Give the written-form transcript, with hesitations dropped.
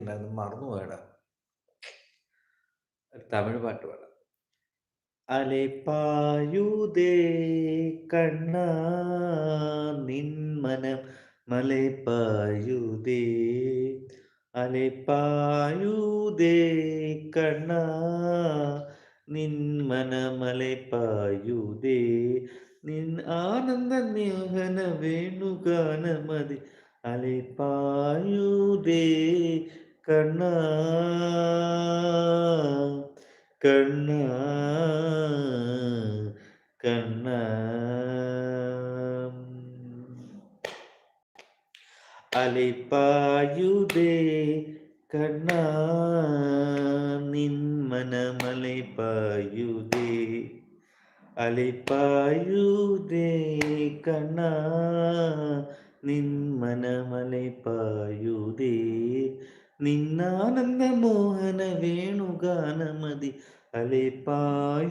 ഉണ്ടായിരുന്നു മറന്നുപോയെടാ. ഒരു തമിഴ് പാട്ട് പാടാം. അലൈപായുതേ കണ്ണാ നിന്മനം മലൈപായുതേ അലൈപായുതേ കണ്ണാ നിന്മനമലൈപായുതേ നിൻ ആനന്ദ മോഹന വേണുഗാനമതി അലൈപായുതേ കണ്ണാ കണ്ണാ കണ്ണാ അലൈപായുതേ കണ്ണാ നിന്മനമലൈപായുതേ അലൈപായുതേ കണ്ണാ നിന്മനമലൈപായുതേ നിന്നാനന്ദ മോഹന വേണുഗാനമതി അലൈപായു